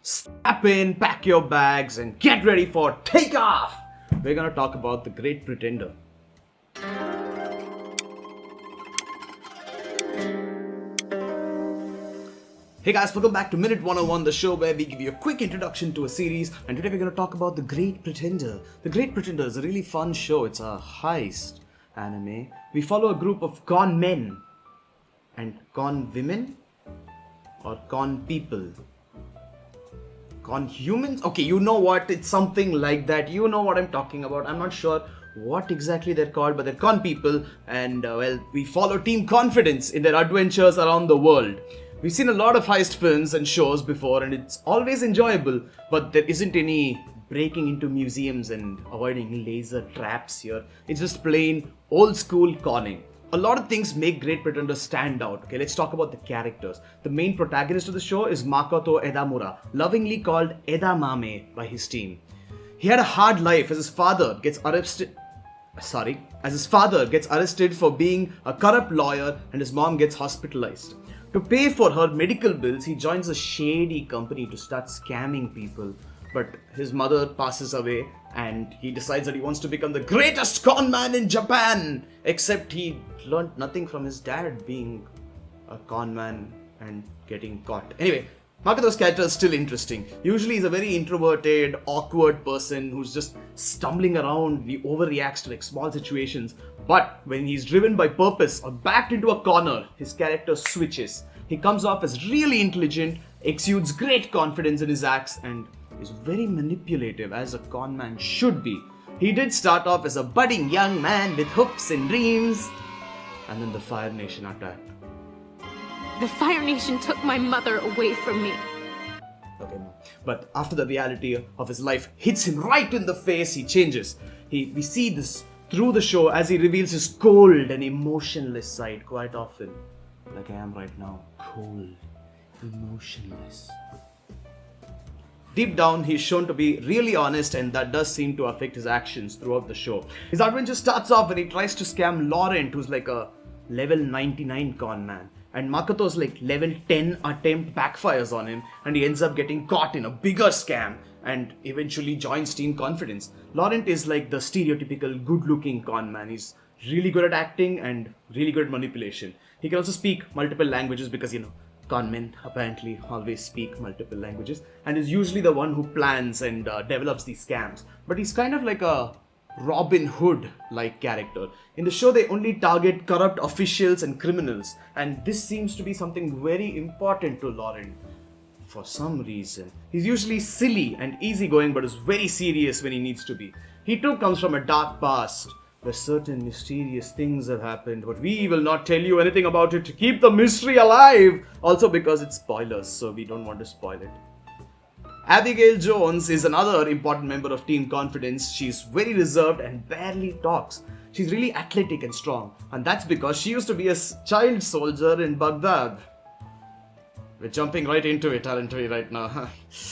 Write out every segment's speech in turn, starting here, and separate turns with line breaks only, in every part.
Strap in, pack your bags, and get ready for takeoff! We're gonna talk about The Great Pretender. Hey guys, welcome back to Minute 101, the show where we give you a quick introduction to a series, and today we're going to talk about The Great Pretender. The Great Pretender is a really fun show. It's a heist anime. We follow a group of con men and con women or con people. Con humans? Okay, you know what? It's something like that. You know what I'm talking about. I'm not sure what exactly they're called, but they're con people, and we follow Team Confidence in their adventures around the world. We've seen a lot of heist films and shows before, and it's always enjoyable, but there isn't any breaking into museums and avoiding laser traps here. It's just plain old school conning. A lot of things make Great Pretender stand out. Okay, let's talk about the characters. The main protagonist of the show is Makoto Edamura, lovingly called Edamame by his team. He had a hard life as his father gets arrested for being a corrupt lawyer, and his mom gets hospitalized. To pay for her medical bills, he joins a shady company to start scamming people. But his mother passes away and he decides that he wants to become the greatest con man in Japan. Except he learned nothing from his dad being a con man and getting caught. Anyway, Makoto's character is still interesting. Usually he's a very introverted, awkward person who's just stumbling around. He overreacts to small situations. But when he's driven by purpose or backed into a corner, his character switches. He comes off as really intelligent, exudes great confidence in his acts, and is very manipulative, as a con man should be. He did start off as a budding young man with hopes and dreams, and then the Fire Nation attacked.
The Fire Nation took my mother away from me.
Okay, no. But after the reality of his life hits him right in the face, he changes. We see this through the show as he reveals his cold and emotionless side quite often. Like I am right now. Cold, emotionless. Deep down, he's shown to be really honest, and that does seem to affect his actions throughout the show. His adventure starts off when he tries to scam Laurent, who's like a level 99 con man. And Makoto's level 10 attempt backfires on him, and he ends up getting caught in a bigger scam and eventually joins Team Confidence. Laurent is like the stereotypical good-looking con man. He's really good at acting and really good at manipulation. He can also speak multiple languages because, con men apparently always speak multiple languages, and is usually the one who plans and develops these scams. But he's kind of like a Robin Hood-like character. In the show, they only target corrupt officials and criminals, and this seems to be something very important to Laurent. For some reason, he's usually silly and easygoing, but is very serious when he needs to be. He too comes from a dark past, where certain mysterious things have happened, but we will not tell you anything about it to keep the mystery alive. Also because it's spoilers, so we don't want to spoil it. Abigail Jones is another important member of Team Confidence. She's very reserved and barely talks. She's really athletic and strong, and that's because she used to be a child soldier in Baghdad. We're jumping right into it, aren't we, right now?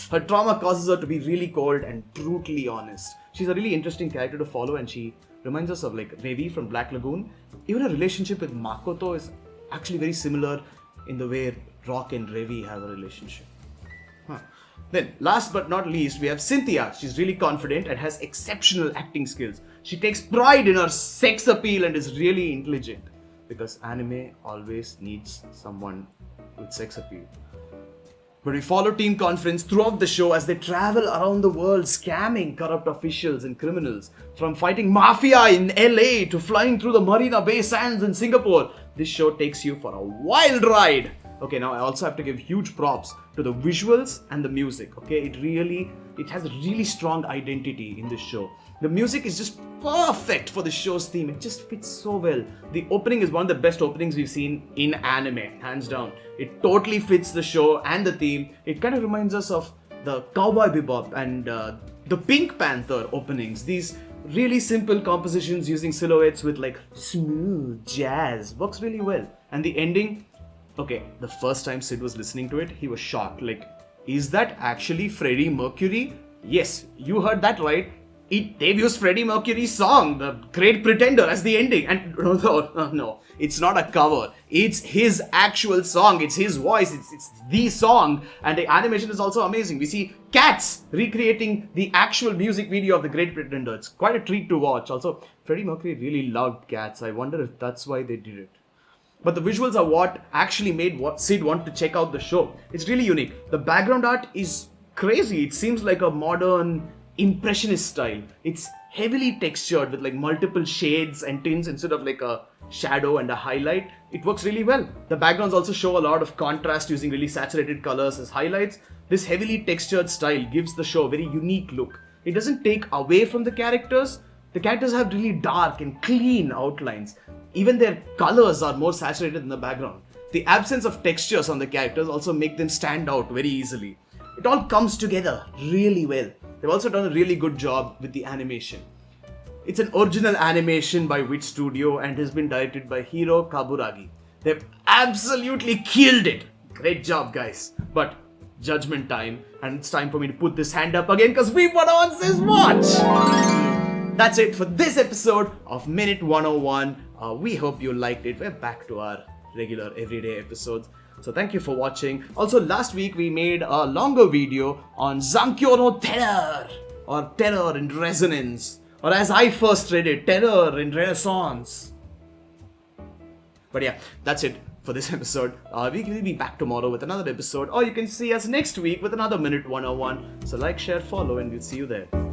Her trauma causes her to be really cold and brutally honest. She's a really interesting character to follow, and she reminds us of Revi from Black Lagoon. Even her relationship with Makoto is actually very similar in the way Rock and Revi have a relationship. Then, last but not least, we have Cynthia. She's really confident and has exceptional acting skills. She takes pride in her sex appeal and is really intelligent. Because anime always needs someone with sex appeal. But we follow Team Confidence throughout the show as they travel around the world scamming corrupt officials and criminals. From fighting mafia in LA to flying through the Marina Bay Sands in Singapore. This show takes you for a wild ride. Okay, now I also have to give huge props to the visuals and the music. Okay, it has a really strong identity in this show. The music is just perfect for the show's theme. It just fits so well. The opening is one of the best openings we've seen in anime, hands down. It totally fits the show and the theme. It kind of reminds us of the Cowboy Bebop and the Pink Panther openings. These really simple compositions using silhouettes with smooth jazz works really well. And the ending, okay, the first time Sid was listening to it, he was shocked. Is that actually Freddie Mercury? Yes, you heard that right. They've used Freddie Mercury's song, The Great Pretender, as the ending. And no, it's not a cover. It's his actual song. It's his voice. It's the song. And the animation is also amazing. We see cats recreating the actual music video of The Great Pretender. It's quite a treat to watch. Also, Freddie Mercury really loved cats. I wonder if that's why they did it. But the visuals are what actually made Sid want to check out the show. It's really unique. The background art is crazy. It seems like a modern impressionist style. It's heavily textured with like multiple shades and tints instead of like a shadow and a highlight. It works really well. The backgrounds also show a lot of contrast using really saturated colors as highlights. This heavily textured style gives the show a very unique look. It doesn't take away from the characters. The characters have really dark and clean outlines. Even their colors are more saturated in the background. The absence of textures on the characters also make them stand out very easily. It all comes together really well. They've also done a really good job with the animation. It's an original animation by Wit Studio and has been directed by Hiro Kaburagi. They've absolutely killed it. Great job, guys. But judgment time, and it's time for me to put this hand up again because we put on this watch. That's it for this episode of Minute 101. We hope you liked it. We're back to our regular everyday episodes. So thank you for watching. Also, last week we made a longer video on Zankyo no Terror, or Terror in Resonance, or as I first read it, Terror in Renaissance. But yeah, that's it for this episode. We will be back tomorrow with another episode, or you can see us next week with another Minute 101. So like, share, follow, and we'll see you there.